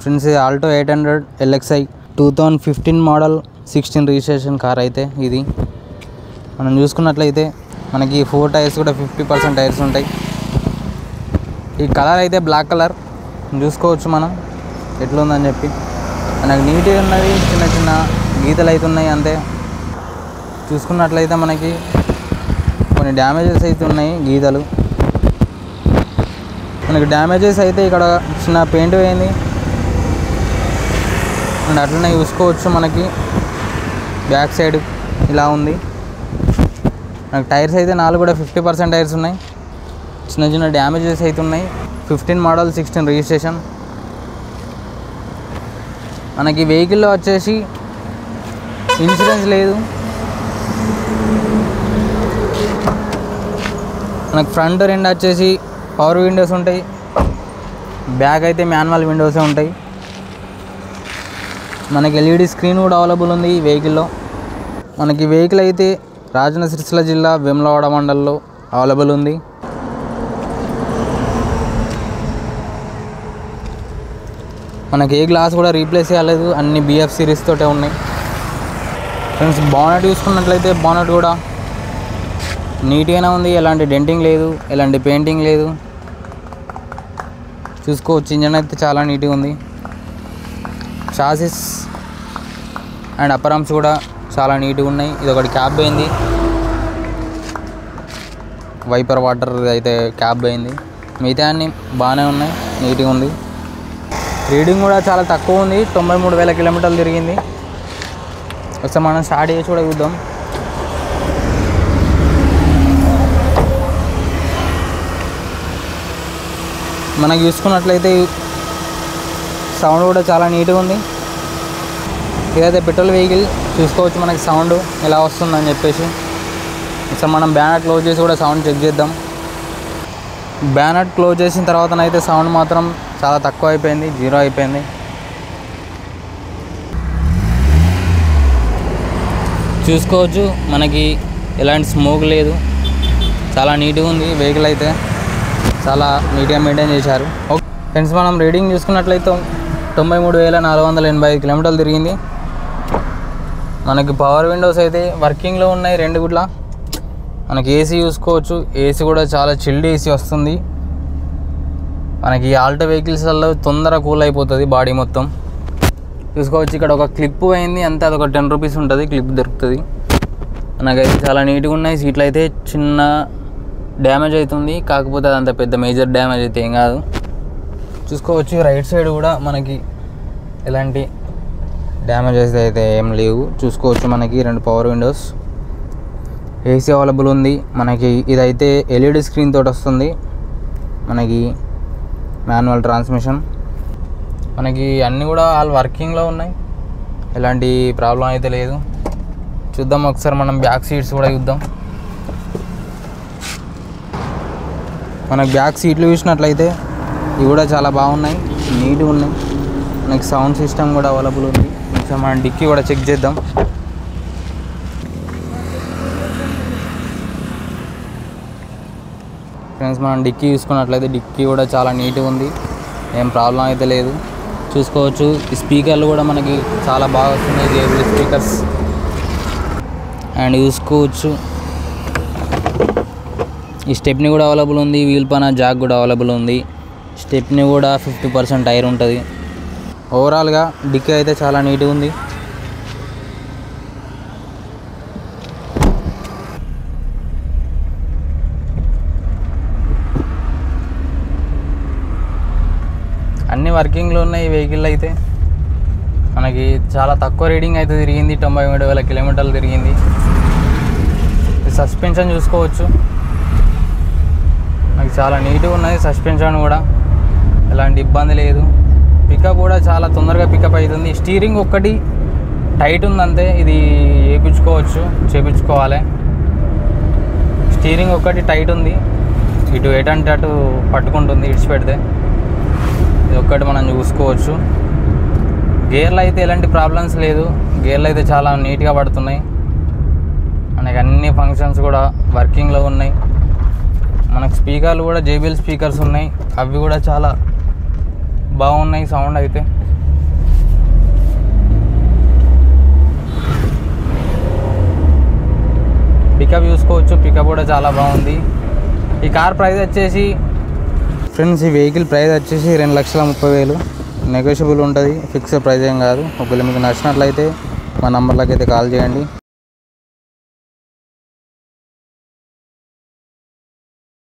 Friends ఇది Alto 800 LXi 2015 model 16 registration car అయితే ఇది. మనం చూసుకున్నట్లయితే మనకి 4 టైర్స్ కూడా 50% టైర్స్ ఉంటాయి. ఈ కలర్ అయితే బ్లాక్ కలర్ చూసుకోవచ్చు మనం ఎట్లుందని చెప్పి. మనకి నీట్గా ఉన్నది, చిన్న చిన్న గీతలు అయితే ఉన్నాయి అంతే. చూసుకున్నట్లయితే మనకి కొన్ని డ్యామేజెస్ అయితే ఉన్నాయి, గీతలు. మనకి డ్యామేజెస్ అయితే ఇక్కడ చిన్న పెయింట్ పోయింది అండ్ అట్లనే చూసుకోవచ్చు. మనకి బ్యాక్ సైడ్ ఇలా ఉంది. మనకి టైర్స్ అయితే 4 కూడా 50% టైర్స్ ఉన్నాయి. చిన్న చిన్న డ్యామేజెస్ అయితే ఉన్నాయి. 15 మోడల్ 16 రిజిస్ట్రేషన్. మనకి వెహికల్లో వచ్చేసి ఇన్సూరెన్స్ లేదు. మనకి ఫ్రంట్ రెండు వచ్చేసి పవర్ విండోస్ ఉంటాయి, బ్యాక్ అయితే మాన్యువల్ విండోసే ఉంటాయి. మనకి LED స్క్రీన్ కూడా అవైలబుల్ ఉంది ఈ వెహికల్లో. మనకి వెహికల్ అయితే రాజన్న సిరిసిల్ల జిల్లా వేములవాడ మండలంలో అవైలబుల్ ఉంది. మనకి ఏ గ్లాస్ కూడా రీప్లేస్ చేయలేదు, అన్ని BF సిరీస్ తోటే ఉన్నాయి. ఫ్రెండ్స్ బానెట్ చూసుకున్నట్లయితే బానెట్ కూడా నీట్గానే ఉంది, ఎలాంటి డెంటింగ్ లేదు, ఎలాంటి పెయింటింగ్ లేదు. చూసుకోవచ్చు ఇంజన్ అయితే చాలా నీట్గా ఉంది. చాసిస్ అండ్ అప్పర్ ఆర్మ్స్ కూడా చాలా నీట్గా ఉన్నాయి. ఇది ఒకటి క్యాబ్ అయింది, వైపర్ వాటర్ అయితే క్యాబ్ అయింది. మిగతా అన్నీ బాగానే ఉన్నాయి, నీట్గా ఉంది. రీడింగ్ కూడా చాలా తక్కువ ఉంది, 93,000 కిలోమీటర్లు తిరిగింది. ఒకసారి మనం స్టార్ట్ చేసి కూడా చూద్దాం. మనకు చూసుకున్నట్లయితే సౌండ్ కూడా చాలా నీట్గా ఉంది. ఇదైతే పెట్రోల్ వెహికల్. చూసుకోవచ్చు మనకి సౌండ్ ఎలా వస్తుందని చెప్పేసి. ఒకసారి మనం బ్యానెట్ క్లోజ్ చేసి కూడా సౌండ్ చెక్ చేద్దాం. బ్యానెట్ క్లోజ్ చేసిన తర్వాతనైతే సౌండ్ మాత్రం చాలా తక్కువ అయిపోయింది, 0 అయిపోయింది. చూసుకోవచ్చు మనకి ఎలాంటి స్మోక్ లేదు, చాలా నీట్గా ఉంది వెహికల్ అయితే. చాలా నీట్గా మెయింటైన్ చేశారు. ఓకే ఫ్రెండ్స్, మనం రీడింగ్ చూసుకున్నట్లయితే 93,485 కిలోమీటర్లు తిరిగింది. మనకి పవర్ విండోస్ అయితే వర్కింగ్లో ఉన్నాయి 2 గుట్ల. మనకి ఏసీ చూసుకోవచ్చు, ఏసీ కూడా చాలా చిల్డ్ ఏసీ వస్తుంది. మనకి ఆల్టో వెహికల్స్లో తొందరగా కూల్ అయిపోతుంది బాడీ మొత్తం. చూసుకోవచ్చు ఇక్కడ ఒక క్లిప్ అయింది అంతే, అదొక 10 రూపీస్ ఉంటుంది, క్లిప్ దొరుకుతుంది. మనకైతే చాలా నీట్గా ఉన్నాయి. సీట్లు అయితే చిన్న డ్యామేజ్ అవుతుంది, కాకపోతే అదంత పెద్ద మేజర్ డ్యామేజ్ అయితే ఏం కాదు. చూసుకోవచ్చు రైట్ సైడ్ కూడా మనకి ఎలాంటి డ్యామేజెస్ అయితే ఏం లేవు. చూసుకోవచ్చు మనకి 2 పవర్ విండోస్, ఏసీ అవైలబుల్ ఉంది. మనకి ఇదైతే LED స్క్రీన్ తోటి వస్తుంది. మనకి మాన్యువల్ ట్రాన్స్మిషన్. మనకి అన్నీ కూడా ఆల్ వర్కింగ్లో ఉన్నాయి, ఎలాంటి ప్రాబ్లం అయితే లేదు. చూద్దాం ఒకసారి మనం బ్యాక్ సీట్స్ కూడా చూద్దాం. మనకి బ్యాక్ సీట్లు చూసినట్లయితే ఇవి కూడా చాలా బాగున్నాయి, నీట్గా ఉన్నాయి. మనకి సౌండ్ సిస్టమ్ కూడా అవైలబుల్ ఉంది. ఒకసారి మనం డిక్కీ కూడా చెక్ చేద్దాం. ఫ్రెండ్స్ మనం డిక్కీ చూసుకున్నట్లయితే డిక్కీ కూడా చాలా నీట్గా ఉంది, ఏం ప్రాబ్లం అయితే లేదు. చూసుకోవచ్చు ఈ స్పీకర్లు కూడా మనకి చాలా బాగా వస్తున్నాయి, JBL స్పీకర్స్. అండ్ చూసుకోవచ్చు ఈ స్టెప్ని కూడా అవైలబుల్ ఉంది, వీల్ పైన జాక్ కూడా అవైలబుల్ ఉంది. స్టెప్ని కూడా 50% టైర్ ఉంటుంది. ఓవరాల్గా డిక్కీ అయితే చాలా నీట్గా ఉంది. అన్నీ వర్కింగ్లో ఉన్నాయి ఈ వెహికల్ అయితే. మనకి చాలా తక్కువ రీడింగ్ అయితే తిరిగింది, 93,000 కిలోమీటర్లు తిరిగింది. సస్పెన్షన్ చూసుకోవచ్చు మనకి చాలా నీట్గా ఉన్నది, సస్పెన్షన్ కూడా ఎలాంటి ఇబ్బంది లేదు. పికప్ కూడా చాలా తొందరగా పికప్ అవుతుంది. స్టీరింగ్ ఒక్కటి టైట్ ఉందంతే, ఇది చేపించుకోవాలి. స్టీరింగ్ ఒక్కటి టైట్ ఉంది, ఇటు ఎటంటే అటు పట్టుకుంటుంది ఇడిచి పెడితే. ఇది ఒక్కటి మనం చూసుకోవచ్చు. గేర్లు అయితే ఎలాంటి ప్రాబ్లమ్స్ లేదు, గేర్లు అయితే చాలా నీట్గా పడుతున్నాయి. మనకి అన్ని ఫంక్షన్స్ కూడా వర్కింగ్లో ఉన్నాయి. మనకు స్పీకర్లు కూడా JBL స్పీకర్స్ ఉన్నాయి, అవి కూడా చాలా బాగున్నాయి సౌండ్ అయితే. పికప్ చూసుకోవచ్చు, పికప్ కూడా చాలా బాగుంది. ఈ కార్ ప్రైస్ వచ్చేసి ఫ్రెండ్స్, ఈ వెహికల్ ప్రైస్ వచ్చేసి 2,30,000 నెగోషియబుల్ ఉంటుంది, ఫిక్స్డ్ ప్రైస్ ఏం కాదు. ఒకవేళ మీకు నచ్చినట్లయితే మా నంబర్లకి అయితే కాల్ చేయండి.